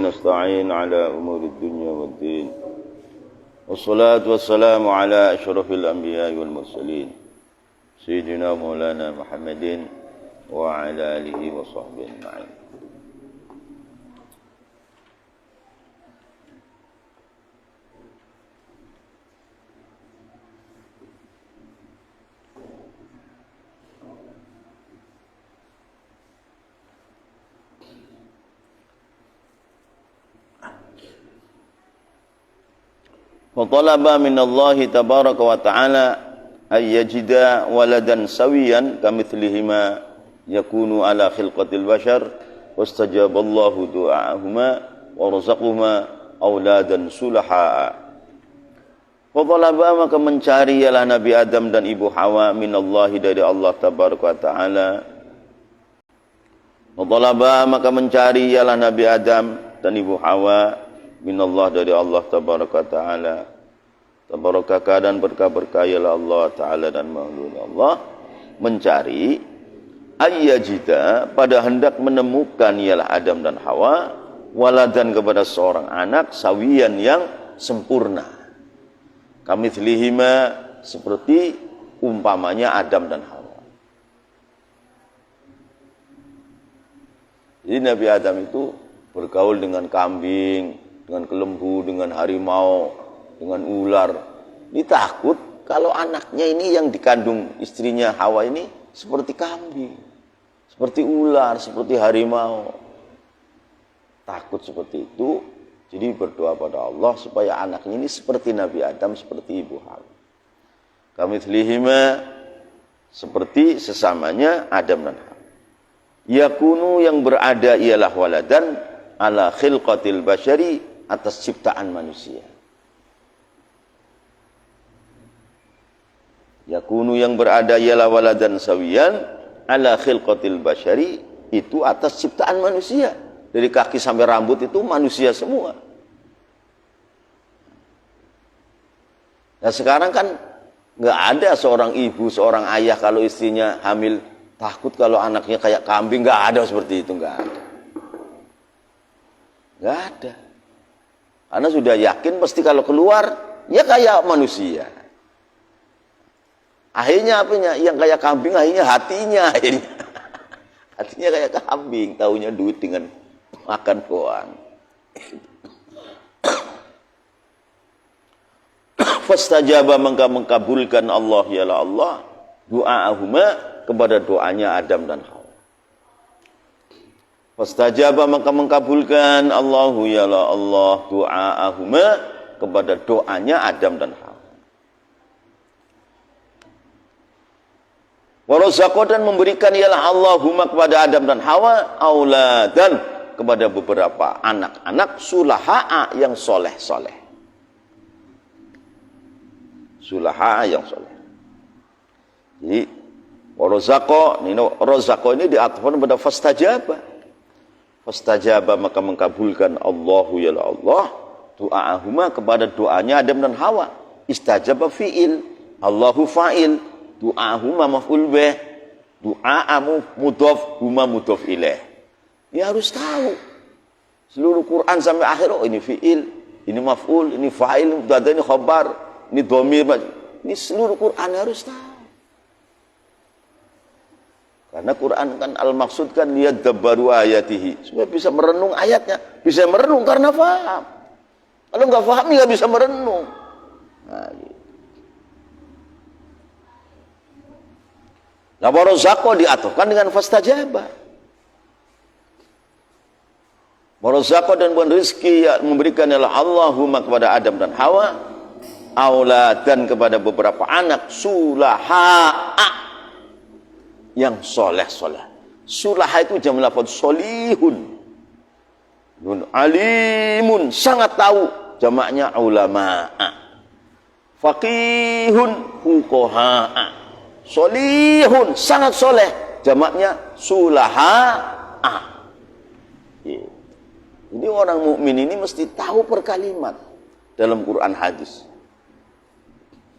نستعين على أمور الدنيا والدين والصلاة والسلام على أشرف الأنبياء والمرسلين سيدنا مولانا محمد وعلى آله وصحبه أجمعين. فطلب من الله تبارك وتعالى أن يجد ولدا سويا كمثلهما يكون على خلقة البشر واستجاب الله دعاءهما ورزقهما أولادا صلحاء. فطلب, maka mencari ialah Nabi Adam dan Ibu Hawa minallahi dari Allah tabaraka wa ta'ala. Fطلب, maka mencari ialah Nabi Adam dan Ibu Hawa minallah dari Allah tabaraka ta'ala. Tabaraka dan berkah-berkah ialah Allah ta'ala dan maulud Allah mencari ayyajida pada hendak menemukan ialah Adam dan Hawa waladan kepada seorang anak sawiyan yang sempurna kamitslihima seperti umpamanya Adam dan Hawa. Jadi Nabi Adam itu bergaul dengan kambing, dengan kelembu, dengan harimau, dengan ular. Ini takut kalau anaknya ini yang dikandung istrinya Hawa ini seperti kambing, seperti ular, seperti harimau. Takut seperti itu, jadi berdoa pada Allah supaya anaknya ini seperti Nabi Adam, seperti Ibu Hawa. Kamitslihima, seperti sesamanya Adam dan Hawa. Yakunu, yang berada ialah waladan ala khilqatil basyari, atas ciptaan manusia. Yakunu, yang berada ialah waladan sawiyan ala khilqatil basyari, itu atas ciptaan manusia. Dari kaki sampai rambut itu manusia semua. Nah sekarang kan nggak ada seorang ibu, seorang ayah kalau istrinya hamil takut kalau anaknya kayak kambing. Nggak ada seperti itu, nggak ada. Nggak ada. Karena sudah yakin pasti kalau keluar ya kayak manusia. Akhirnya apanya? Yang kayak kambing akhirnya hatinya. Hatinya kayak kambing, taunya duit dengan makan doang. Fastajaba, maka mengkabulkan Allah yalah Allah du'aahuma, kepada doanya Adam dan Hawa. Fastajaba, maka mengkabulkan Allahu yalah Allah du'aahuma, kepada doanya Adam dan Hawa. Warazaqo, dan memberikan ialah Allahumma kepada Adam dan Hawa auladan, kepada beberapa anak-anak sulaha'a, yang soleh-soleh. Sulaha'a, yang soleh. Jadi warazaqo ini diatafkan pada fastajaba. Fastajaba, maka mengkabulkan Allahu ya Allah du'aahuma, kepada doanya Adam dan Hawa. Istajaba fi'il, Allahu fa'il, du'aahuma maf'ul bih, du'aamu mudhaf, huma mudhaf ilaih. Ya harus tahu seluruh Quran sampai akhir, oh ini fi'il, ini maf'ul, ini fa'il, ini khabar, ini dhamir. Ini seluruh Quran harus tahu. Karena Quran kan al-maksud kan liyadabbaru ayatihi, supaya bisa merenung ayatnya. Bisa merenung karena paham. Kalau nggak paham nggak bisa merenung. Nah, gitu. Nah, warazaqo diatofkan dengan fastajaba. Warazaqo, dan bukan rizki yang memberikan ialah Allahumma kepada Adam dan Hawa auladan, kepada beberapa anak sulaha'a, yang soleh-soleh. Sulaha itu jam lafaz solihun. Alimun, sangat tahu, jamaknya ulama'a. Faqihun, fuqaha'a. Solihun, sangat soleh, jamaknya sulaha'a. Jadi orang mukmin ini mesti tahu per kalimat dalam Quran hadis.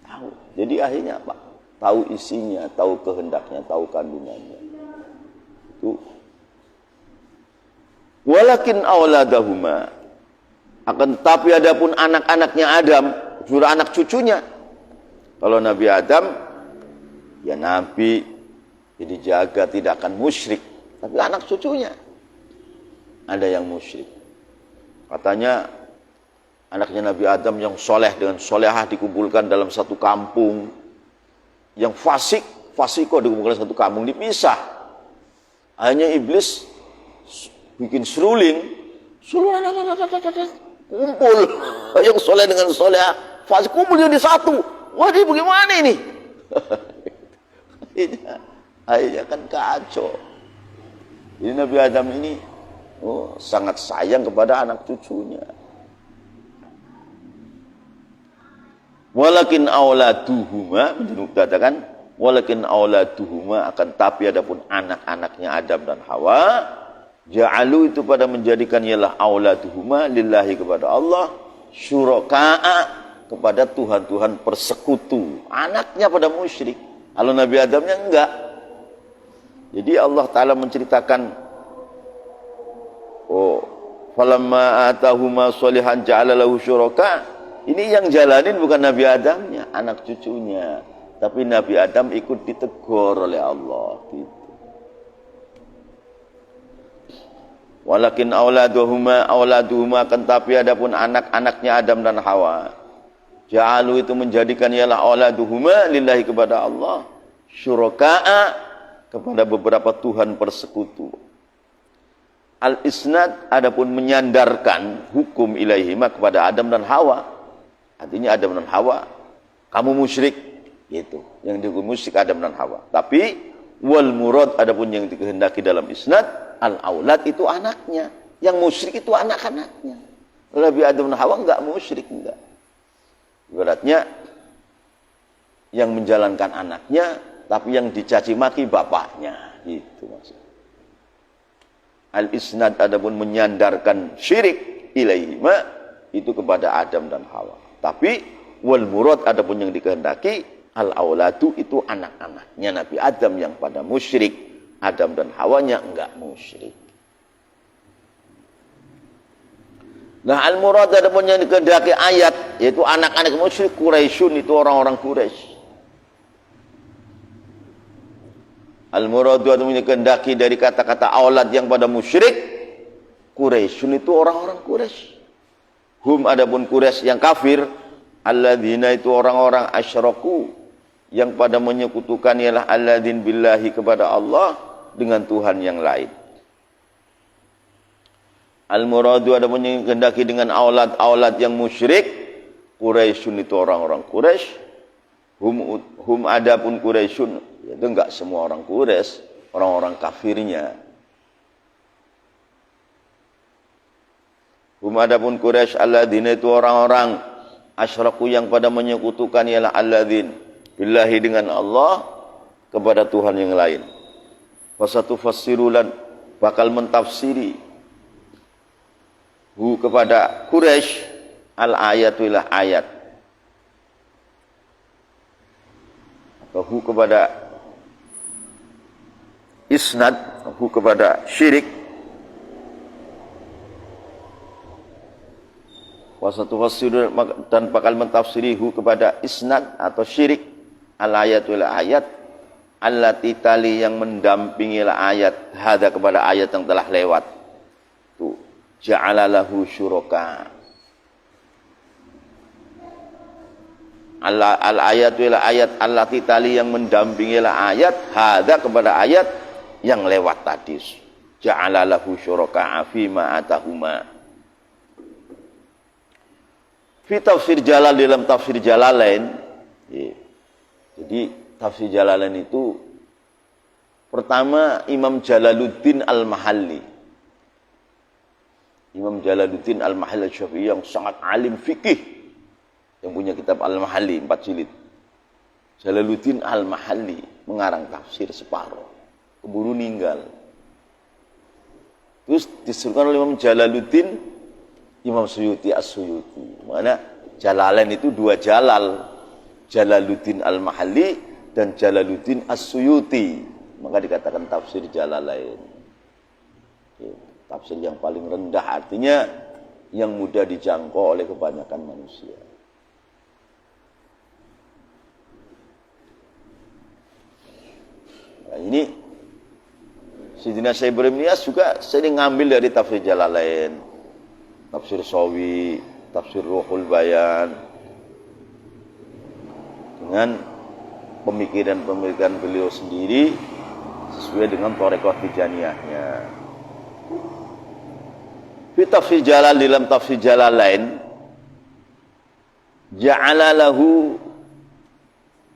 Tahu. Jadi akhirnya apa? Tahu isinya, tahu kehendaknya, tahu kandungannya. Itu. Walakin auladahuma, Akan tetapi adapun anak-anaknya Adam, surah anak cucunya. Kalau Nabi Adam, ya Nabi, jadi jaga tidak akan musyrik. Tapi anak cucunya, ada yang musyrik. Katanya, anaknya Nabi Adam yang soleh dengan solehah dikumpulkan dalam satu kampung. Yang fasiko dikumpulkan satu kampung, dipisah. Hanya iblis bikin seruling, kumpul yang soleh dengan soleh, fasik kumpul jadi satu. Wah, ini bagaimana ini? Akhirnya kan kacau. Jadi Nabi Adam ini sangat sayang kepada anak cucunya. Walakin auladuhuma, katakan walakin auladuhuma, akan tapi adapun anak-anaknya Adam dan Hawa, ja'alu itu pada menjadikan ialah auladuhuma lillahi kepada Allah, syuraka'a kepada Tuhan-Tuhan persekutu. Anaknya pada musyrik. Kalau Nabi Adamnya enggak. Jadi Allah Ta'ala menceritakan, falamma atahuma sholihan ja'ala lahu syuraka. Ini yang jalanin bukan Nabi Adamnya, anak cucunya. Tapi Nabi Adam ikut ditegur oleh Allah. Gitu. Walakin auladuhuma akan tapi adapun anak-anaknya Adam dan Hawa, ja'alu itu menjadikan ialah auladuhuma lillahi kepada Allah, syuraka'a kepada beberapa Tuhan persekutu. Al-isnad adapun menyandarkan hukum ilaihima kepada Adam dan Hawa. Artinya Adam dan Hawa, kamu musyrik, gitu. Yang dihukum musyrik Adam dan Hawa. Tapi wal murad adapun yang dikehendaki dalam isnad, al-aulad itu anaknya, yang musyrik itu anak-anaknya. Nabi Adam dan Hawa enggak musyrik, enggak. Ibaratnya yang menjalankan anaknya, tapi yang dicaci maki bapaknya, gitu maksudnya. Al-isnad adapun menyandarkan syirik ilaihima itu kepada Adam dan Hawa. Tapi wal murad adapun yang dikehendaki al-auladu itu anak-anaknya Nabi Adam yang pada musyrik. Adam dan Hawanya enggak musyrik. Nah, al-murad adapun yang dikehendaki ayat yaitu anak-anak musyrik Quraisyun, itu orang-orang Quraisy. Al-murad adapun yang dikehendaki dari kata-kata aulad yang pada musyrik Quraisyun, itu orang-orang Quraisy. Hum adapun Quraisy yang kafir, alladzina itu orang-orang asyraku yang pada menyekutukan ialah alladzin billahi kepada Allah dengan Tuhan yang lain. Al-muradu adapun yang dikehendaki dengan aulad yang musyrik Quraisyun, itu orang-orang Quraisy. Hum adapun Quraisyun, itu enggak semua orang Quraisy, orang-orang kafirnya. Hum adapun Quraisy alladzina itu orang-orang asyraku yang pada menyekutukan ialah alladzin billahi dengan Allah kepada Tuhan yang lain. Wasatu fassirulan bakal mentafsiri hu kepada Quraisy al-ayatulah ayat, atau hu kepada isnad, hu kepada syirik. Wasatu fassirulan dan bakal mentafsiri hu kepada isnad atau syirik al-ayatul ayat allati tali yang mendampingi ayat hada kepada ayat yang telah lewat. Tu ja'ala lahu syuraka. Al-ayatul ayat allati tali yang mendampingi ayat hada kepada ayat yang lewat tadi. Ja'ala lahu syuraka fi ma atahuma. Fi tafsir Jalal, dalam tafsir Jalalain. Jadi tafsir Jalalain itu pertama Imam Jalaluddin Al-Mahalli. Imam Jalaluddin Al-Mahalli Syafi'i yang sangat alim fikih, yang punya kitab Al-Mahalli 4 jilid. Jalaluddin Al-Mahalli mengarang tafsir separuh, keburu meninggal. Terus disuruhkan oleh Imam Jalaluddin Imam Suyuti As-Suyuti. Mana Jalalain itu dua Jalal, Jalaluddin Al-Mahalli dan Jalaluddin As-Suyuti. Maka dikatakan tafsir Jalalain. Tafsir yang paling rendah, artinya yang mudah dijangkau oleh kebanyakan manusia. Nah, ini Sayyidina Syekh Ibrahim Niyas juga sering ngambil dari tafsir Jalalain, tafsir Sawi, tafsir Ruhul Bayan, dengan pemikiran-pemikiran beliau sendiri sesuai dengan thariqah Tijaniyahnya. Fi tafsir Jalal, dalam tafsir Jalalain, ja'ala lahu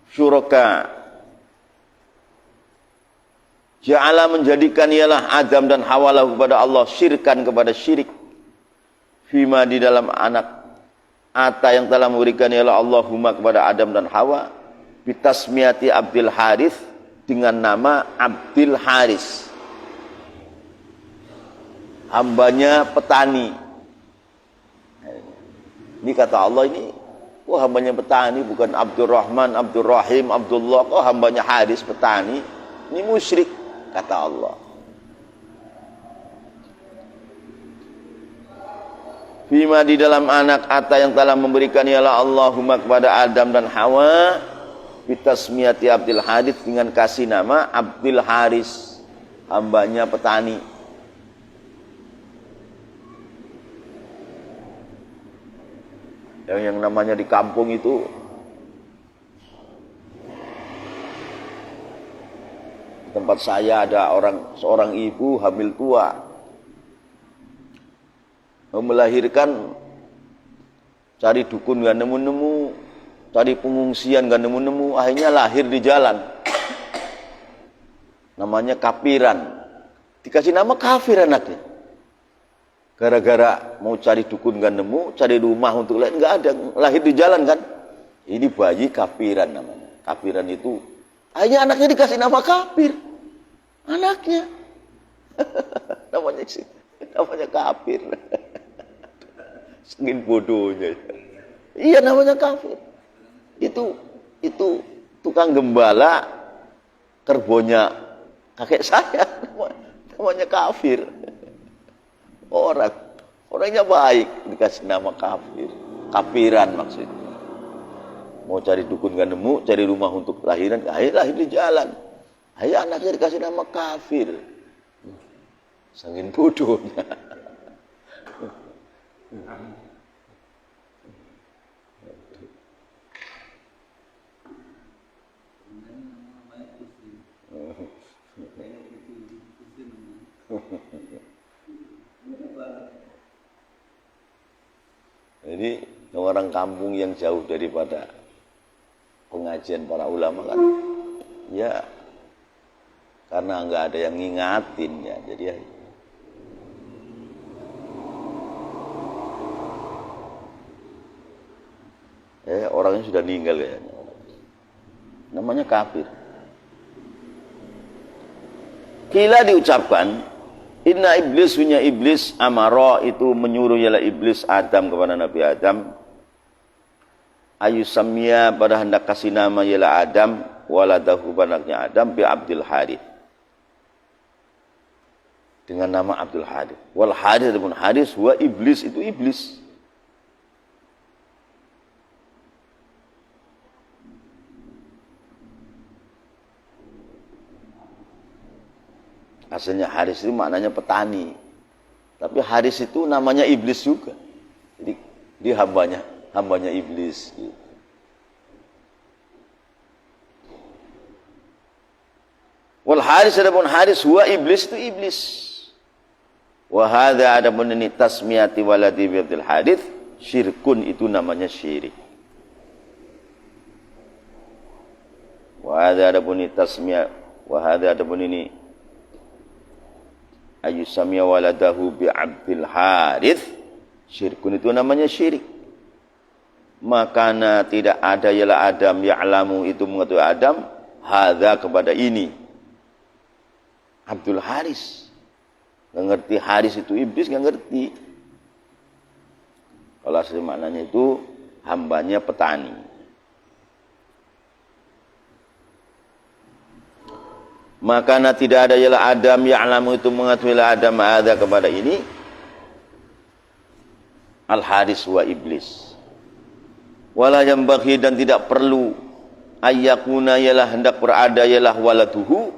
syuraka, ja'ala menjadikan ialah Adam dan Hawa lahu kepada Allah syirkan kepada syirik, fima di dalam anak ata yang telah memberikan ialah Allahumma kepada Adam dan Hawa bitasmiyati Abdul Harith, dengan nama Abdul Haris, hambanya petani. Ini kata Allah, ini hambanya petani, bukan Abdurrahman, Abdurrahim, Abdullah, hambanya Haris, petani. Ini musyrik, kata Allah. Fima di dalam anak ata yang telah memberikan ialah Allahumma kepada Adam dan Hawa bitasmiyati Abdul Hadith, dengan kasih nama Abdul Haris, hambanya petani. Yang namanya di kampung itu tempat saya ada seorang ibu hamil tua, melahirkan, cari dukun gak nemu-nemu, cari pengungsian gak nemu-nemu, akhirnya lahir di jalan. Namanya kapiran. Dikasih nama kafir anaknya. Gara-gara mau cari dukun gak nemu, cari rumah untuk lain gak ada, lahir di jalan kan. Ini bayi kapiran namanya. Kapiran itu, akhirnya anaknya dikasih nama kafir. Anaknya. namanya kafir. Saking bodohnya. Iya, namanya kafir. Itu tukang gembala kerbonya kakek saya, namanya kafir. Orangnya baik, dikasih nama kafir. Kafiran maksudnya. Mau cari dukun gak nemu, cari rumah untuk lahiran, akhirnya lahir di jalan. Akhirnya anaknya dikasih nama kafir. Saking bodohnya. Jadi orang kampung yang jauh daripada pengajian para ulama kan, ya karena nggak ada yang ngingatin ya, jadi orangnya sudah meninggal ya, namanya kafir. Kila diucapkan, inna iblis, punya iblis, amara itu menyuruh ialah iblis Adam kepada Nabi Adam, ayusamia pada hendak kasih nama ialah Adam, waladahu anaknya Adam, bi Abdul Harith, dengan nama Abdul Harith. Wal Harith adapun Harith wa iblis, itu iblis. Asalnya Haris itu maknanya petani. Tapi Haris itu namanya iblis juga. Jadi dia hambanya iblis gitu. Wal Haris adapun Haris huwa iblis, itu iblis. Wa hadza adapun ini tasmiyati waladi bi Abdul Harith syirkun, itu namanya syirik. Wa hadza adapun ini tasmiyah, wa hadza adapun ini ayusamia waladahu bi Abdul Harith syirkun, itu namanya syirik. Makana tidak ada ialah Adam ya'lamu, itu mengetahui Adam, hadza kepada ini Abdul Haris. Nggak ngerti Haris itu iblis, nggak ngerti. Kalau asli maknanya itu hambanya petani. Makana tidak ada ialah Adam ya'lamu, itu mengetahui Adam ada kepada ini Al-Haris wa iblis. Wala yambaghi, dan tidak perlu ayyakuna, ialah hendak berada, ialah waladuhu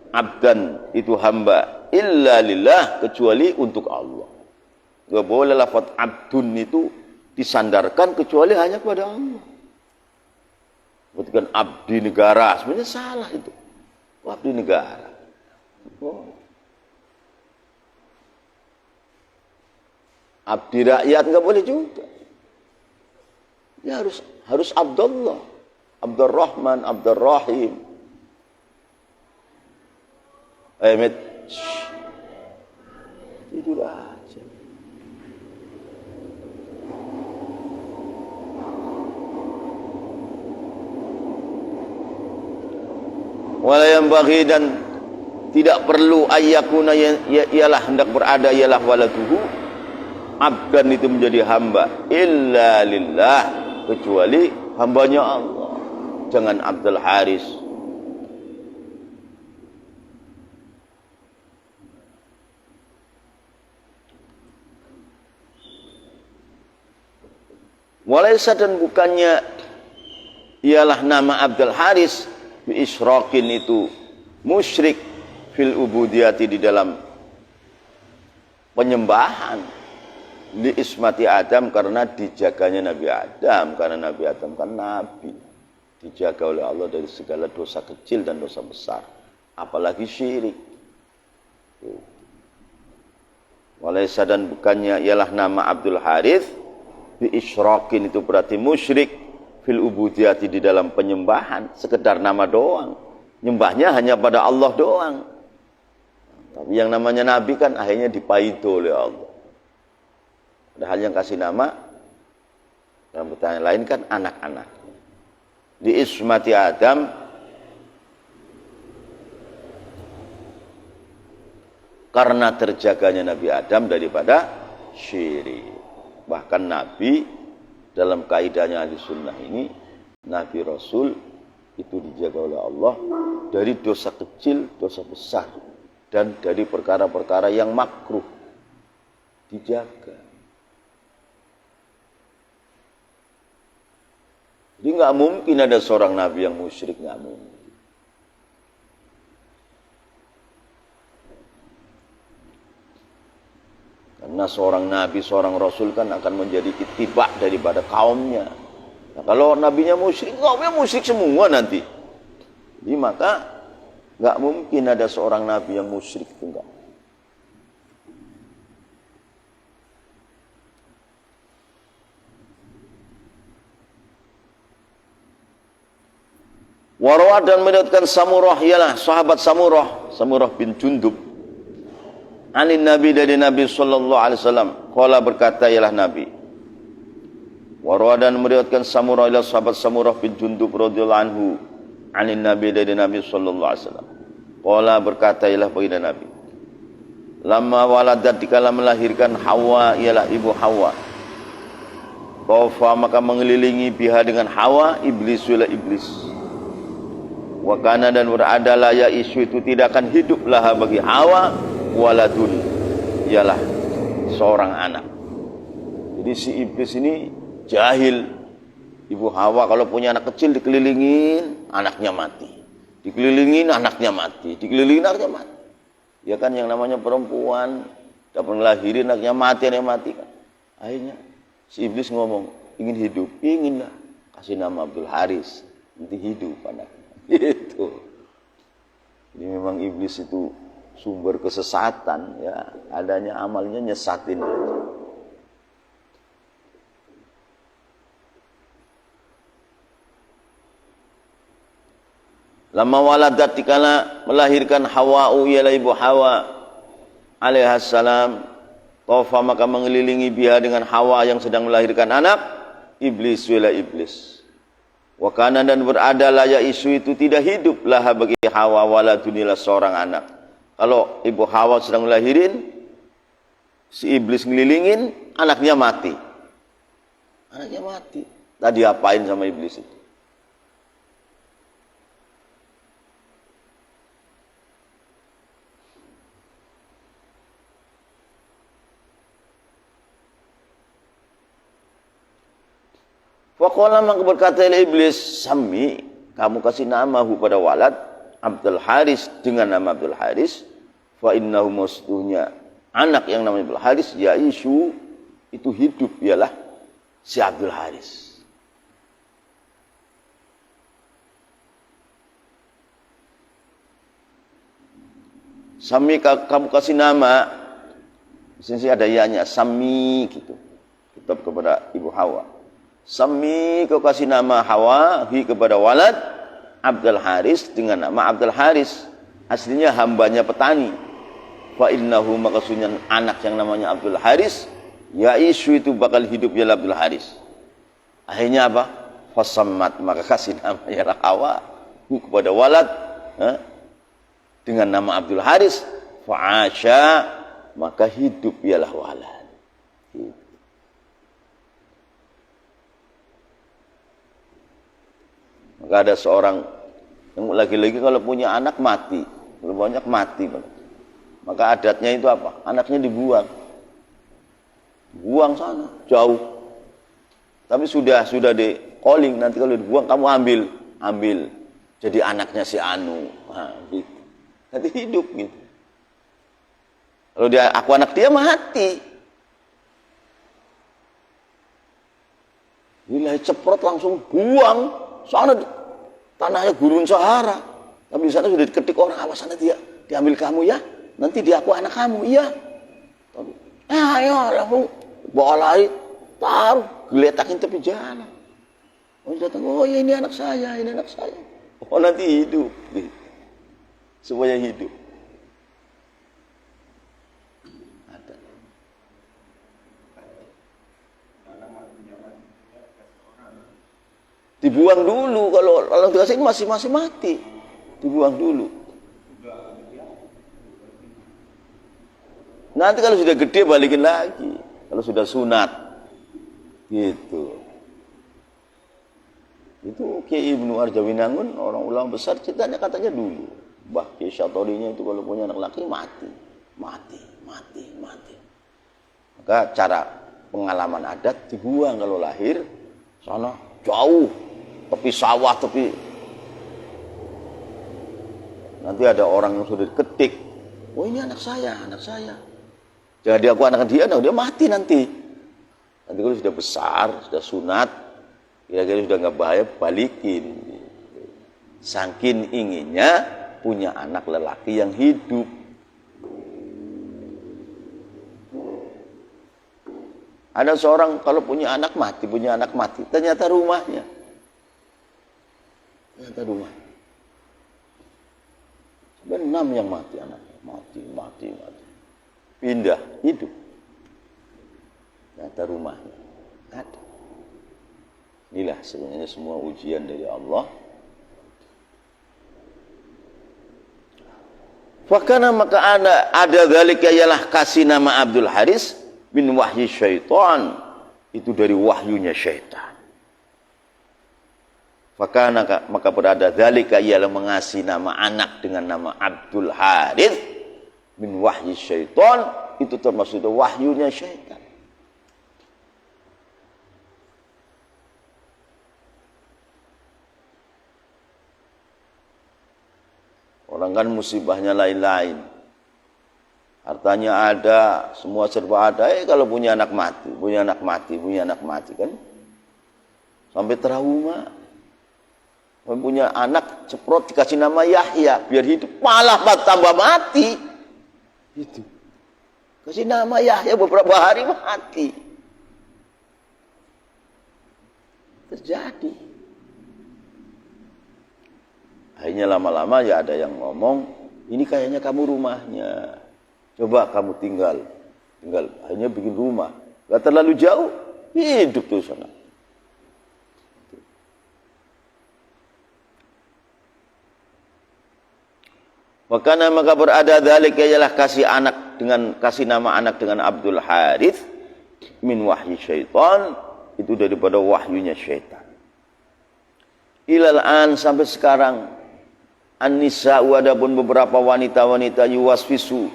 abdan, itu hamba, illa lillah, kecuali untuk Allah. Gak boleh lafaz abdun itu disandarkan kecuali hanya kepada Allah. Seperti kan abdi negara, sebenarnya salah itu. Abdi negara. Abdi rakyat nggak boleh juga. Ya harus Abdullah, Abdurrahman, Abdurrahim. Ahmed, tidur aja. Wala yanbaghi, dan tidak perlu ayyakuna, ialah hendak berada, ialah waladuhu abdan, itu menjadi hamba, illa lillah, kecuali hambanya Allah. Jangan Abdul Haris. Walaysa, dan bukannya ialah nama Abdul Haris bi isyraqin, itu musyrik fil ubudiyati, di dalam penyembahan, li ismati Adam, karena dijaganya Nabi Adam, karena Nabi Adam kan nabi, dijaga oleh Allah dari segala dosa kecil dan dosa besar, apalagi syirik. Walaysa, dan bukannya ialah nama Abdul Harits bi isyraqin, itu berarti musyrik fil ubudiyati, di dalam penyembahan, sekedar nama doang, nyembahnya hanya pada Allah doang. Tapi yang namanya nabi kan akhirnya dipaido oleh Allah. Padahal yang kasih nama dalam pertanyaan lain kan anak-anak. Di ismati Adam, karena terjaganya Nabi Adam daripada syirik. Bahkan Nabi dalam kaidahnya ahli sunnah ini, Nabi Rasul itu dijaga oleh Allah dari dosa kecil, dosa besar, dan dari perkara-perkara yang makruh, dijaga. Jadi nggak mungkin ada seorang Nabi yang musyrik, nggak mungkin. Karena seorang Nabi, seorang Rasul kan akan menjadi ittiba daripada kaumnya. Nah, kalau nabinya musyrik, kaumnya musyrik semua nanti. Jadi maka nggak mungkin ada seorang Nabi yang musyrik, itu enggak. Warwa, dan meriwayatkan Samurah, ialah sahabat Samurah bin Jundub, anin Nabi, dari Nabi sallallahu alaihi wasallam, qala, berkata ialah Nabi. Warwa, dan meriwayatkan Samurah, ialah sahabat Samurah bin Jundub radhiyallahu anhu, anin Nabi, dari Nabi sallallahu alaihi wasallam, qala, berkata ialah baginda Nabi, lamma waladat, dikala melahirkan Hawa, ialah ibu Hawa, qafa, maka mengelilingi biha dengan Hawa, iblis, ialah iblis. Wakana, dan beradalah ya isu itu, tidak akan hiduplah bagi Hawa waladun, ialah seorang anak. Jadi si iblis ini jahil. Ibu Hawa kalau punya anak kecil dikelilingin, anaknya mati. Dikelilingin, anaknya mati. Dikelilingin, anaknya mati. Ya kan, yang namanya perempuan dapat melahirin, anaknya mati kan. Akhirnya si iblis ngomong, ingin hidup, inginlah, kasih nama Abdul Haris, nanti hidup anaknya. Itu. Jadi memang iblis itu sumber kesesatan, ya, adanya amalnya nyesatin. Lama waladat, dikala melahirkan Hawa'u, ialah ibu Hawa alaihassalam, tawafa, maka mengelilingi biha dengan Hawa yang sedang melahirkan anak, iblis, ialah iblis. Wakana, dan beradalah ya isu itu, tidak hiduplah bagi Hawa waladunilah seorang anak. Kalau ibu Hawa sedang melahirin, si iblis ngelilingin, anaknya mati. Anaknya mati. Tadi apain sama iblis itu? Faqala maka berkata iblis, "Sami, kamu kasih namahu pada walad Abdul Haris dengan nama Abdul Haris, fa innahu masduhnya anak yang namanya Abdul Haris yaisu itu hidup ialah si Abdul Haris." Sami kamu kasih nama, di sini ada ianya, Sami gitu. Kitab kepada Ibu Hawa. Sami kau kasih nama Hawa hi kepada walad Abdul Haris dengan nama Abdul Haris. Aslinya hambanya petani. Fa innahu maka sunyan anak yang namanya Abdul Haris, yaisu itu bakal hidup ya Abdul Haris. Akhirnya apa? Fasammat maka kasih nama ya Hawa hi kepada walad dengan nama Abdul Haris. Fa'asha maka hidup ialah walad. Gitu. Maka ada seorang yang lagi-lagi kalau punya anak mati, kalau banyak mati, maka adatnya itu apa? Anaknya dibuang, buang sana jauh. Tapi sudah di calling, nanti kalau dibuang kamu ambil, jadi anaknya si Anu, nah, gitu. Nanti hidup gitu. Kalau aku anak dia mati, wilayah ceprot langsung buang. Sana tanahnya gurun Sahara, tapi di sana sudah diketik orang, awas sana dia diambil kamu ya, nanti dia aku anak kamu, iya. Tapi, ayo langsung bawa lari, taruh, geletakin tepi jalan. Oh datang, oh ya ini anak saya, ini anak saya. Oh nanti hidup, gitu. Semuanya hidup. Ada. Dibuang dulu, kalau dikasih masih mati, dibuang dulu. Nanti kalau sudah gede balikin lagi, kalau sudah sunat, gitu. Itu Kiai Ibnu Arjawinangun, orang ulama besar, ceritanya katanya dulu, Mbah Kiai Syatolinya itu kalau punya anak laki mati. Maka cara pengalaman adat dibuang kalau lahir, sana jauh. Tepi sawah, nanti ada orang yang sudah diketik, oh ini anak saya. Jadi aku anak dia, nah dia mati nanti kalau sudah besar, sudah sunat, kira-kira sudah nggak bahaya, balikin. Saking inginnya punya anak lelaki yang hidup. Ada seorang kalau punya anak mati, ternyata rumahnya. Sampai 6 yang mati anaknya. Mati. Pindah, hidup. Ternyata rumahnya. Ada. Inilah sebenarnya semua ujian dari Allah. Fakana maka ada zalika ialah kasih nama Abdul Haris min wahyi syaitan. Itu dari wahyunya syaitan. Maka berada dzalika ialah mengasih nama anak dengan nama Abdul Harits min wahyi syaitan, itu termasuk wahyunya syaitan. Orang kan musibahnya lain-lain. Hartanya ada, semua serba ada. Kalau punya anak mati kan. Sampai trauma. Punya anak ceprot dikasih nama Yahya biar hidup, malah tambah mati. Itu. Kasih nama Yahya beberapa hari mati. Terjadi. Akhirnya lama-lama ya ada yang ngomong, ini kayaknya kamu rumahnya. Coba kamu tinggal. Akhirnya bikin rumah. Gak terlalu jauh, hidup tuh sana. Makanya maka berada dzalika ialah kasih nama anak dengan Abdul Harits min wahyi syaitan, itu daripada wahyunya syaitan. Ilal an sampai sekarang an-nisa'u adapun beberapa wanita-wanita yuwaswisu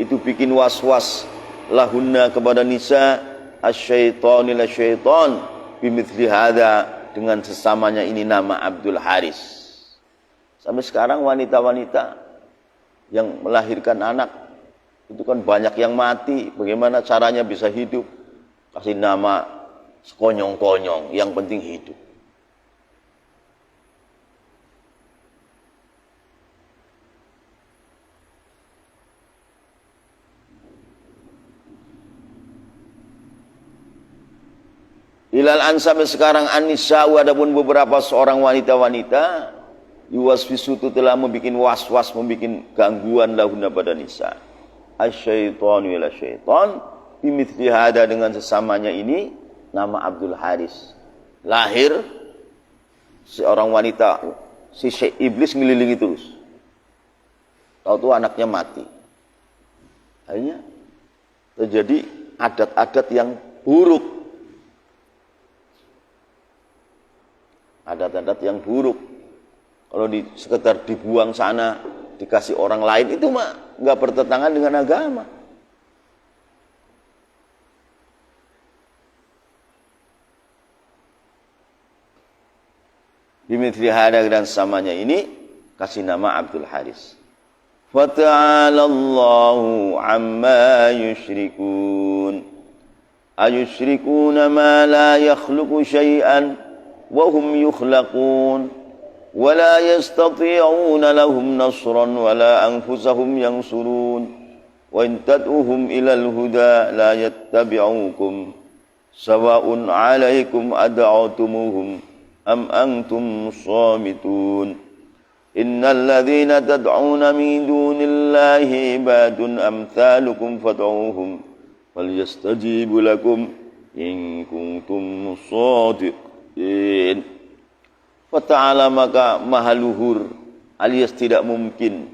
itu bikin was-was lahunna kepada nisa asyaitonil syaitan bimithli hadza, dengan sesamanya ini nama Abdul Haris. Sampai sekarang wanita-wanita yang melahirkan anak itu kan banyak yang mati. Bagaimana caranya bisa hidup? Kasih nama sekonyong-konyong, yang penting hidup. Ilal an sampai sekarang an-nisa'u, adapun beberapa seorang wanita-wanita yuwaswisu itu telah membuat was-was, membuat gangguan lahuna pada nisa. Asyaitanu ila syaitan bimithli hada, dengan sesamanya ini nama Abdul Haris. Lahir seorang wanita, si iblis ngelilingi terus. Tahu-tahu anaknya mati. Akhirnya terjadi adat-adat yang buruk. Adat-adat yang buruk. Kalau sekedar dibuang sana, dikasih orang lain, itu mah nggak bertentangan dengan agama. Bimithli hada, dan samanya ini kasih nama Abdul Haris. Wa ta'ala Allahu amma yusyrikun. Ayusyrikuna ma la yakhluqu syai'an وهم يخلقون ولا يستطيعون لهم نصرا ولا أنفسهم ينصرون وإن تدعوهم إلى الهدى لا يتبعوكم سواء عليكم أدعوتموهم أم أنتم صامتون إن الذين تدعون من دون الله عباد أمثالكم فادعوهم فليستجيبوا لكم إن كنتم صادقين. Wa ta'ala, maka maha luhur alias tidak mungkin.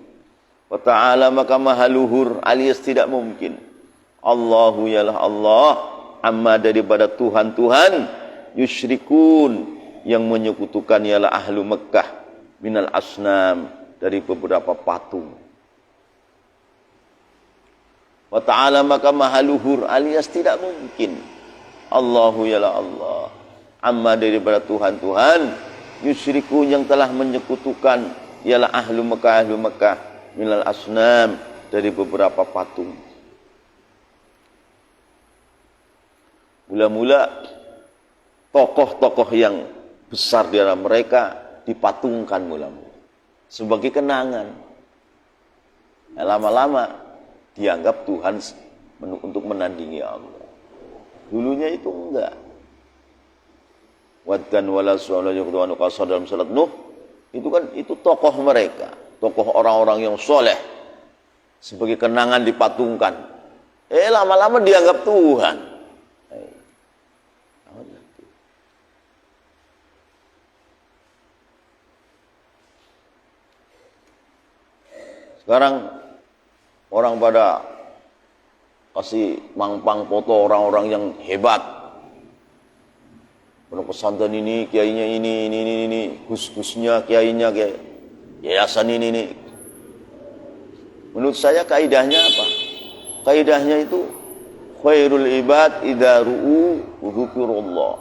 Wa ta'ala, maka maha luhur alias tidak mungkin. Allahu yalah Allah, amma daripada Tuhan-Tuhan, yusyrikun yang menyekutukan ialah ahlu Mekah, minal asnam dari beberapa patung. Wa ta'ala, maka maha luhur alias tidak mungkin. Allahu yalah Allah, amma daripada Tuhan-Tuhan, yusyrikun yang telah menyekutukan ialah ahlu Mekah minal asnam dari beberapa patung. Mula-mula tokoh-tokoh yang besar di antara mereka dipatungkan mula-mula sebagai kenangan. Lama-lama dianggap Tuhan untuk menandingi Allah. Dulunya itu enggak. Waddan wala su'ala yuqdanu qasad dalam salat Nuh, itu kan itu tokoh mereka, tokoh orang-orang yang soleh, sebagai kenangan dipatungkan. Lama-lama dianggap Tuhan. Sekarang orang pada kasih mangpang foto orang-orang yang hebat. Pondok pesantren ini, kiainya ini, gus-gusnya, kiainya, yayasan ini. Menurut saya kaidahnya apa? Kaidahnya itu khairul ibad idza ru'u dzikrullah.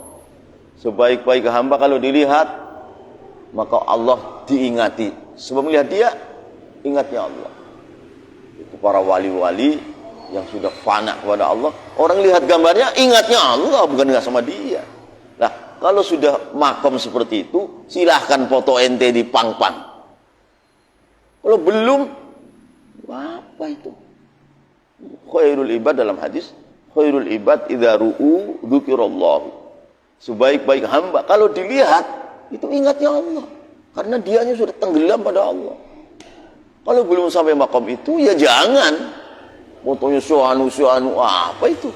Sebaik-baik hamba kalau dilihat, maka Allah diingati. Sebelum melihat dia, ingatnya Allah. Itu para wali-wali yang sudah fana kepada Allah. Orang lihat gambarnya, ingatnya Allah, bukan ingat sama dia. Nah, kalau sudah makom seperti itu, silahkan foto ente di pang-pang. Kalau belum, apa itu? Khairul ibad dalam hadis, khairul ibad idza ru'u dzikrullah. Sebaik-baik hamba kalau dilihat, itu ingatnya Allah. Karena dianya sudah tenggelam pada Allah. Kalau belum sampai makom itu, ya jangan. Fotonya suanu, apa itu?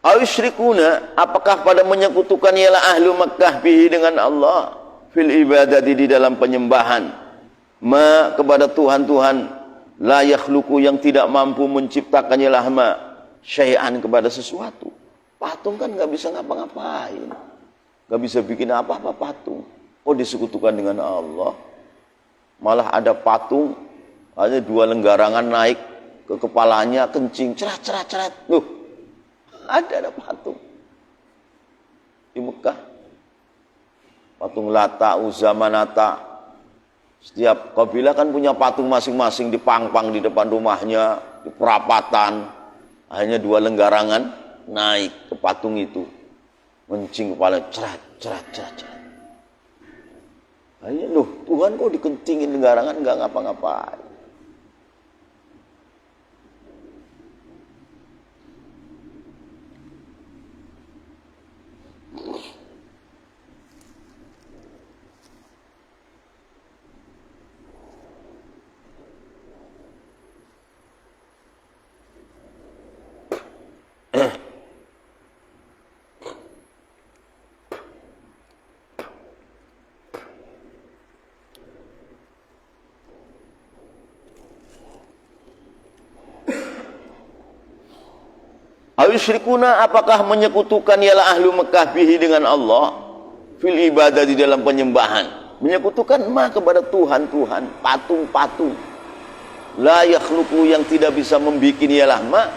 Ayusyrikuna, apakah pada menyekutukan ialah ahlu Makkah bihi dengan Allah fil ibadati di dalam penyembahan ma kepada Tuhan-Tuhan la yakhluqu yang tidak mampu menciptakan ialah ma syai'an kepada sesuatu. Patung kan nggak bisa ngapa-ngapain, nggak bisa bikin apa-apa patung. kok disekutukan dengan Allah? Malah ada patung, hanya 2 lenggarangan naik ke kepalanya, kencing, cerat. Loh, ada patung di Mekah. Patung Lata, Uzza, Manata. Setiap kabilah kan punya patung masing-masing dipang-pang di depan rumahnya, di perapatan. Hanya 2 lenggarangan naik ke patung itu, kencing kepala, cerat. Hanya loh, Tuhan kok dikencingin lenggarangan nggak ngapa-ngapain. Ayusyrikuna, apakah menyekutukan ialah ahlu Mekah bihi dengan Allah fil ibadah, di dalam penyembahan, menyekutukan ma kepada Tuhan-Tuhan, patung-patung, la yakhluqu, yang tidak bisa membikin ialah ma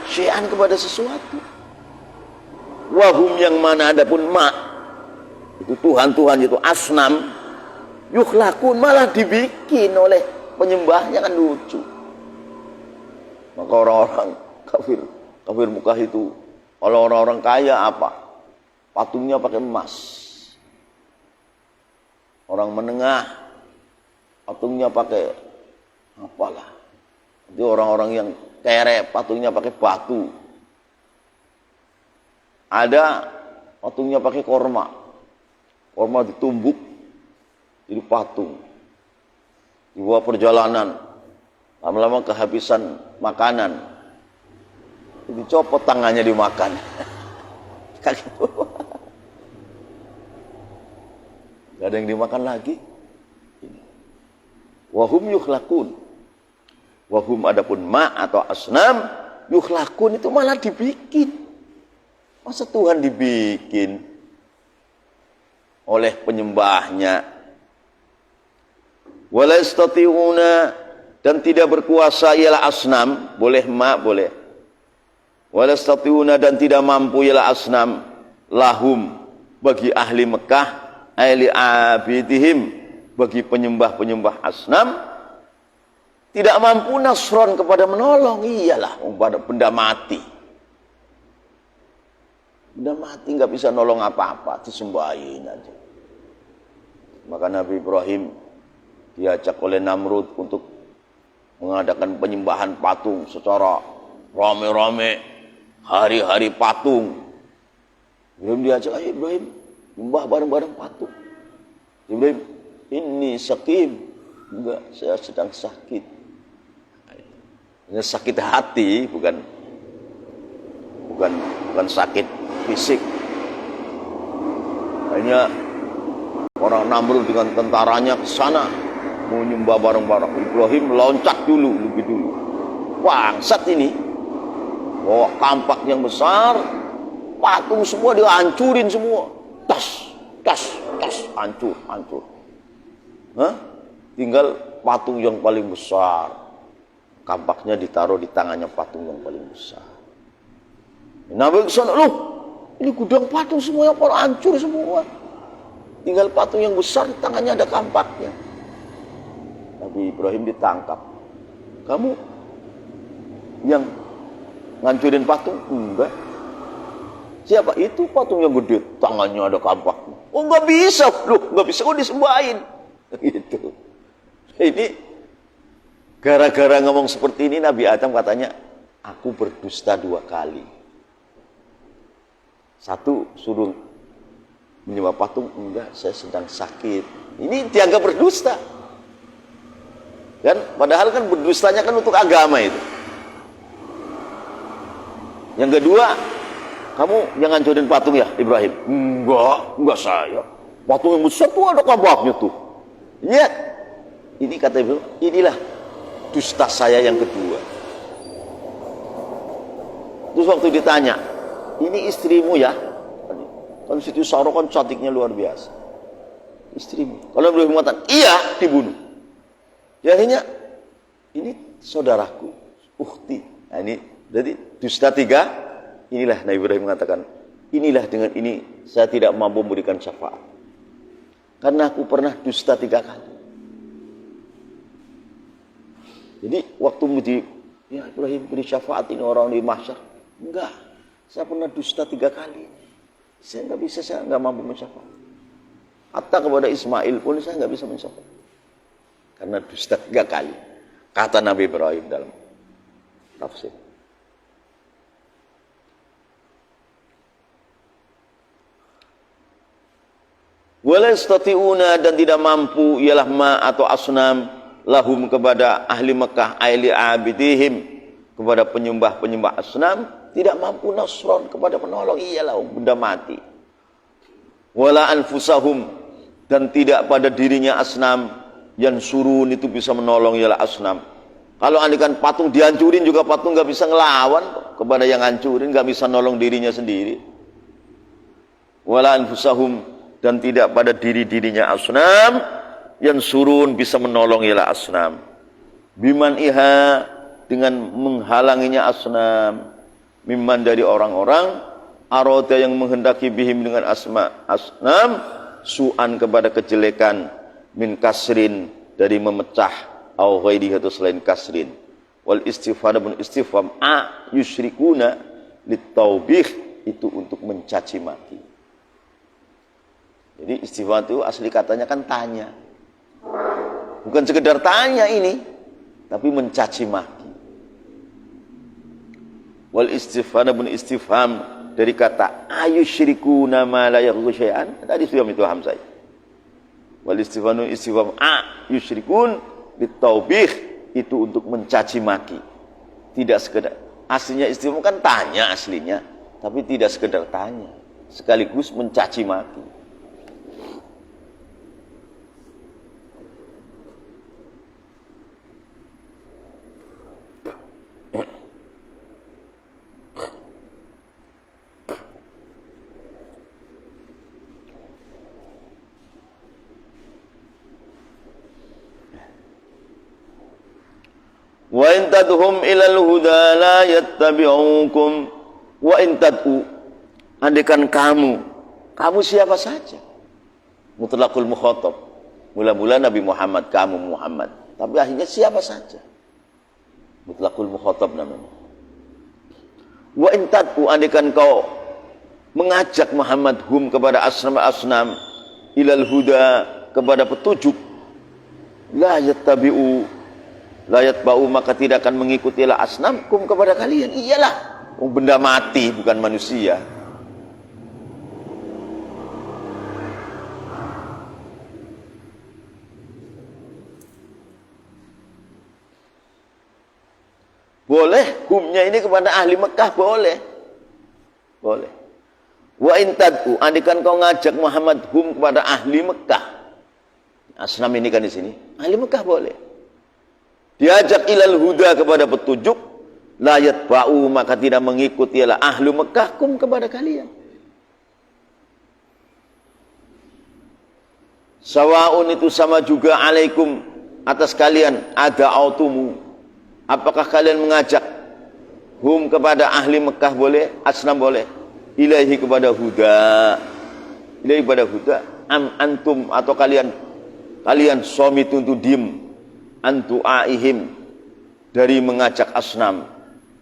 syai'an, kepada sesuatu, wahum, yang mana adapun ma itu Tuhan-Tuhan itu asnam, yukhlaqun, malah dibikin oleh penyembahnya. Kan lucu. Maka orang-orang kafir Mekah itu, kalau orang-orang kaya apa? Patungnya pakai emas. Orang menengah patungnya pakai apalah. Itu orang-orang yang kere patungnya pakai batu. Ada patungnya pakai korma. Korma ditumbuk jadi patung. Di bawah perjalanan, lama-lama kehabisan makanan, dicopot tangannya, dimakan. Kayak gitu. Gak ada yang dimakan lagi. Wahum yukhlaqun. Wahum, adapun ma atau asnam, yukhlaqun, itu malah dibikin. Masa Tuhan dibikin oleh penyembahnya? Wala yastati'una, dan tidak berkuasa ialah asnam, boleh ma, boleh. Wala yastati'una, dan tidak mampu ialah asnam, lahum, bagi ahli Mekah, ahli abidihim, bagi penyembah-penyembah asnam, tidak mampu nasron, kepada menolong. Iyalah, pada benda mati. Benda mati nggak bisa nolong apa-apa, disembahin aja. Maka Nabi Ibrahim diajak oleh Namrud untuk mengadakan penyembahan patung secara rame-rame. Hari-hari patung. Ibrahim diajak, ayo Ibrahim, nyembah bareng-bareng patung. Ibrahim, ini sakim. Enggak, saya sedang sakit. Ini sakit hati, bukan sakit fisik. Hanya orang Namrud dengan tentaranya ke sana mau nyembah bareng-bareng. Ibrahim loncat dulu, lebih dulu. Bangsat ini. Bawa kampak yang besar, patung semua dihancurin semua. Tas, hancur. Tinggal patung yang paling besar. Kampaknya ditaruh di tangannya patung yang paling besar. Nabi kesana, loh, ini gudang patung semua yang pada hancur semua. Tinggal patung yang besar, di tangannya ada kampaknya. Nabi Ibrahim ditangkap. Kamu yang ngancurin patung? Enggak. Siapa? Itu patung yang gede, tangannya ada kampaknya. Oh, enggak bisa, loh, enggak bisa kok disembahin. Gitu. Ini gara-gara ngomong seperti ini, Nabi Adam katanya, aku berdusta 2 kali. Satu, suruh menyembah patung, enggak, saya sedang sakit. Ini dianggap berdusta. Kan? Padahal kan berdustanya kan untuk agama itu. Yang kedua, kamu jangan hancurin patung ya, Ibrahim? Enggak saya. Patung yang besar tuh ada kampaknya tuh. Lihat. Ini kata Ibrahim, inilah dusta saya yang kedua. Terus waktu ditanya, ini istrimu ya? Kan Siti Sarah kan cantiknya luar biasa. istrimu. Kalau Ibrahim mengatakan, iya, dibunuh. Ya akhirnya, ini saudaraku, ukhti. Nah ini, jadi dusta 3, inilah Nabi Ibrahim mengatakan, inilah dengan ini saya tidak mampu memberikan syafaat. Karena aku pernah dusta 3 kali. Jadi waktu ya Ibrahim beri syafaat ini orang di mahsyar. Enggak, saya pernah dusta 3 kali. Saya nggak bisa, saya nggak mampu mensyafaat. Hatta kepada Ismail pun saya nggak bisa mensyafaat. Karena dusta 3 kali. Kata Nabi Ibrahim dalam tafsir. Wala yastati'una, dan tidak mampu ialah ma atau asnam lahum kepada ahli Mekah aili abidihim, kepada penyembah-penyembah asnam, tidak mampu nasron kepada penolong, ialah benda mati. Wala anfusahum, dan tidak pada dirinya asnam yang surun itu bisa menolong, ialah asnam. Kalau andikan patung dihancurin juga patung nggak bisa ngelawan kepada yang hancurin, nggak bisa nolong dirinya sendiri. Wala anfusahum, dan tidak pada diri-dirinya asnam yang surun bisa menolong, ialah asnam. Biman iha, dengan menghalanginya asnam, mimman dari orang-orang, arota yang menghendaki bihim dengan asnam, su'an kepada kejelekan, min kasrin dari memecah, au ghairihi atau selain kasrin. Wal istifham pun istifham a yusyrikuna litaubih, itu untuk mencaci maki. Jadi istifham itu asli katanya kan tanya. Bukan sekedar tanya ini, tapi mencaci maki. Wal istifham pun istifham dari kata ayusyrikuna ma la yaghlu syai'an. Tadi sudah itu hamzah. Wal istifham a yusyrikun bitaubih, itu untuk mencaci maki. Tidak sekedar, aslinya istifham kan tanya aslinya, tapi tidak sekedar tanya, sekaligus mencaci maki. Wa in tadhum ilal huda la yattabi'ukum wa in tad'u, andekan kamu siapa saja, mutlaqul mukhatab, mula-mula Nabi Muhammad, kamu Muhammad, tapi akhirnya siapa saja, mutlaqul mukhatab namanya. Wa in tad'u, andekan kau mengajak Muhammad hum kepada asnam ilal huda, kepada petunjuk, la yattabi'u, layat bau, maka tidak akan mengikutilah asnamkum kepada kalian. Iyalah, benda mati bukan manusia. Boleh humnya ini kepada ahli Mekah, boleh. Boleh. Wa in tad'u, andikan kau ngajak Muhammad hum kepada ahli Mekah. Asnam ini kan di sini. Ahli Mekah boleh. Diajak ilal huda kepada petunjuk, layat ba'u, maka tidak mengikuti ialah ahlu Mekah kum kepada kalian. Sawa'un, itu sama juga, alaikum, atas kalian, ada autumu, apakah kalian mengajak hum kepada ahli Mekah boleh, asnam boleh, ilahi kepada huda, ilahi kepada huda, am antum, atau kalian somitun tu dim, antu'aihim, dari mengajak asnam,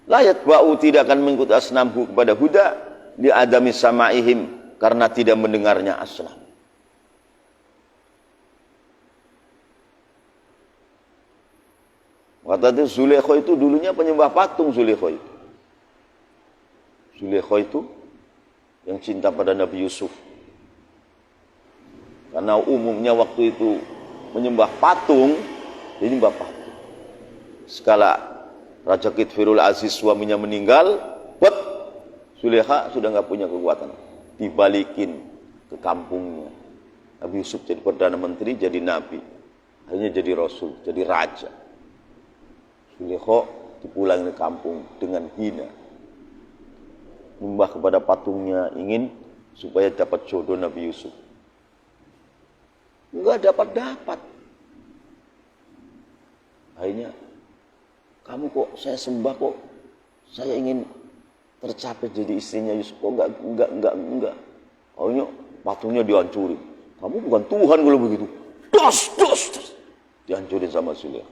layat ba'u, tidak akan mengikuti asnamhu kepada huda, li adami sama'ihim, karena tidak mendengarnya asnam. Kata itu Zulaikha itu dulunya penyembah patung. Zulaikha itu yang cinta pada Nabi Yusuf, karena umumnya waktu itu menyembah patung. Ini bapak. Skala Raja Kitfirul Aziz suaminya meninggal, buat Zulaikha sudah nggak punya kekuatan, dibalikin ke kampungnya. Nabi Yusuf jadi perdana menteri, jadi nabi, akhirnya jadi rasul, jadi raja. Zulaikha dipulangin ke kampung dengan hina, menyembah kepada patungnya, ingin supaya dapat jodoh Nabi Yusuf. nggak dapat. Akhirnya, kamu kok saya sembah kok, saya ingin tercapai jadi istrinya Yusuf, kok enggak. Akhirnya patungnya dihancurin. Kamu bukan Tuhan kalau begitu. Dos. Dihancurin sama Zulaikha.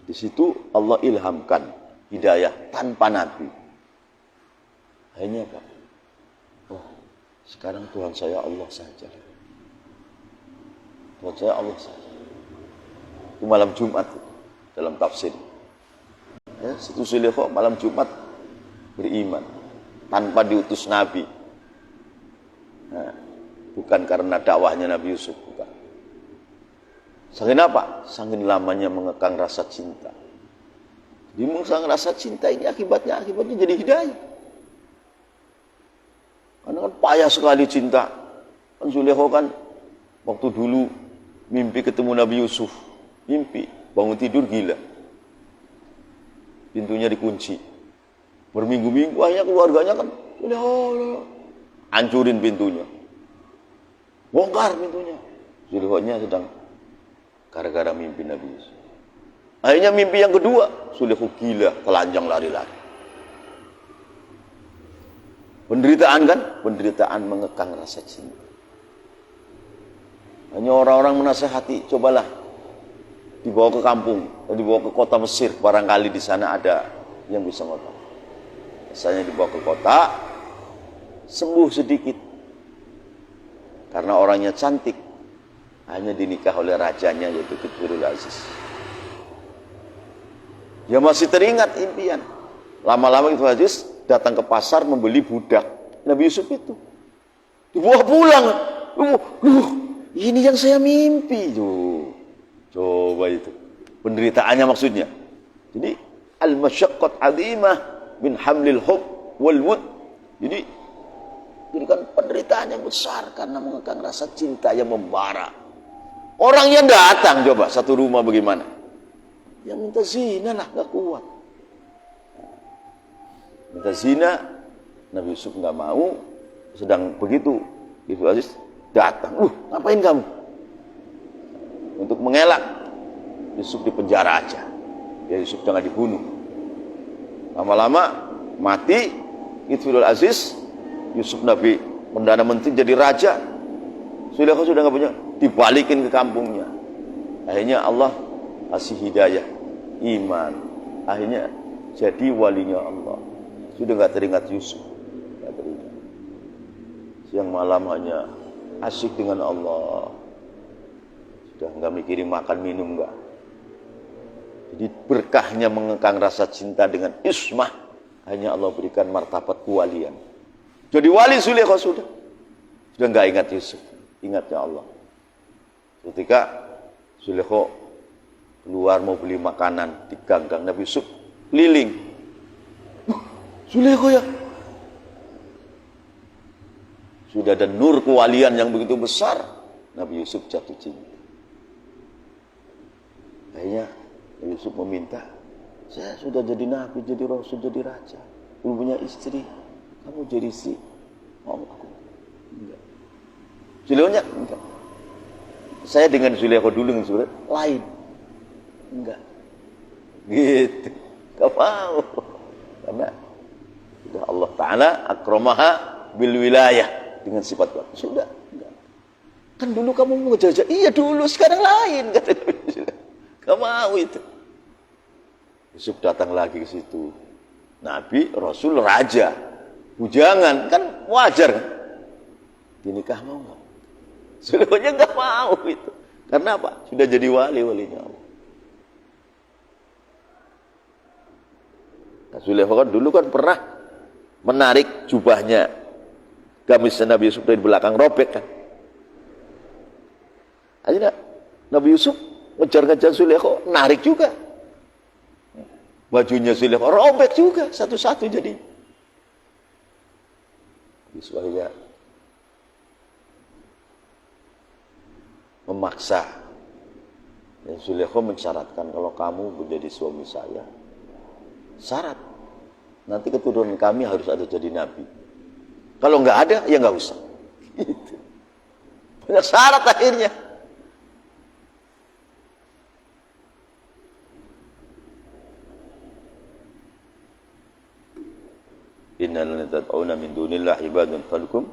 Di situ Allah ilhamkan hidayah tanpa nabi. Akhirnya Pak, oh sekarang Tuhan saya Allah saja. Tuhan saya Allah saja. Itu malam Jumat dalam tafsir. Ya, situ Zulaikha malam Jumat beriman tanpa diutus nabi. Nah, bukan karena dakwahnya Nabi Yusuf, bukan. Saking apa? Saking lamanya mengekang rasa cinta. Jadi mengekang rasa cinta ini akibatnya jadi hidayah. Karena kan payah sekali cinta. Kan Zulaikha kan waktu dulu mimpi ketemu Nabi Yusuf, mimpi bangun tidur gila. Pintunya dikunci. Berminggu-minggu akhirnya keluarganya kan hancurin pintunya. Bongkar pintunya. Zulaikha sedang gara-gara mimpi Nabi Yusuf. Akhirnya mimpi yang kedua, Zulaikha gila, telanjang lari-lari. Penderitaan kan? Penderitaan mengekang rasa cinta. Hanya orang-orang menasehati, cobalah dibawa ke kampung, dibawa ke kota Mesir, barangkali di sana ada yang bisa ngotot. Misalnya dibawa ke kota, sembuh sedikit. Karena orangnya cantik, hanya dinikah oleh rajanya yaitu Kitfirul Aziz. Dia masih teringat impian. Lama-lama Kitfirul Aziz datang ke pasar membeli budak Nabi Yusuf itu. Dibawa pulang. Ini yang saya mimpi. Coba itu. Penderitaannya maksudnya. Jadi al-masyaqqat 'azimah min hamlil hub wal wud. Jadi kan penderitaan yang besar karena mengekang rasa cinta yang membara. Orang yang datang coba satu rumah bagaimana? Yang minta zina lah, gak kuat. Minta zina, Nabi Yusuf gak mau. Sedang begitu, Ibu Aziz datang. Ngapain kamu? Untuk mengelak, Yusuf dipenjara aja. Ya Yusuf jangan dibunuh. Lama-lama mati, Kitfirul Aziz, Yusuf Nabi Perdana Menteri jadi raja. Zulaikha sudah nggak punya, dibalikin ke kampungnya. Akhirnya Allah kasih hidayah, iman. Akhirnya jadi walinya Allah. Sudah nggak teringat Yusuf, nggak teringat. Siang malam hanya asyik dengan Allah. Sudah nggak mikirin makan minum nggak. Jadi berkahnya mengekang rasa cinta dengan ismah, hanya Allah berikan martabat kewalian. Jadi wali Zulaikha sudah nggak ingat Yusuf, ingatnya Allah. Ketika Zulaikha keluar mau beli makanan di ganggang Nabi Yusuf, keliling. Zulaikha ya. Sudah ada nur kewalian yang begitu besar, Nabi Yusuf jatuh cinta. Akhirnya Nabi Yusuf meminta, saya sudah jadi nabi, jadi rasul, jadi raja, belum punya istri. Kamu jadi istri, mau aku? Enggak. Zulaikha enggak. Saya dengan Zulaikha dulu dengan Zulaikha lain. Enggak. Gitu. Gak mau. Karena sudah Allah Ta'ala akramaha bil wilayah dengan sifat bagus. Sudah. Enggak. Kan dulu kamu mau jajah. Iya dulu, sekarang lain. Kata Nabi Yusuf. Gak mau itu. Yusuf datang lagi ke situ. Nabi, Rasul, Raja. Bujangan, kan wajar kan? Dinikah mau nggak? Zulaikha nggak mau itu. Karena apa? Sudah jadi walinya Allah. Nah, Zulaikha kan dulu kan pernah menarik jubahnya gamis Nabi Yusuf dari belakang, robek kan? Akhirnya Nabi Yusuf ngejar-ngejar Zulaikha, narik juga. Bajunya Zulaikha robek juga, satu-satu jadi. Akhirnya memaksa. Dan Zulaikha mensyaratkan, kalau kamu menjadi suami saya, syarat nanti keturunan kami harus ada jadi nabi. Kalau nggak ada, ya nggak usah. Gitu. Banyak syarat akhirnya. innal ladzina tad'una min dunillahi ibadun khalqum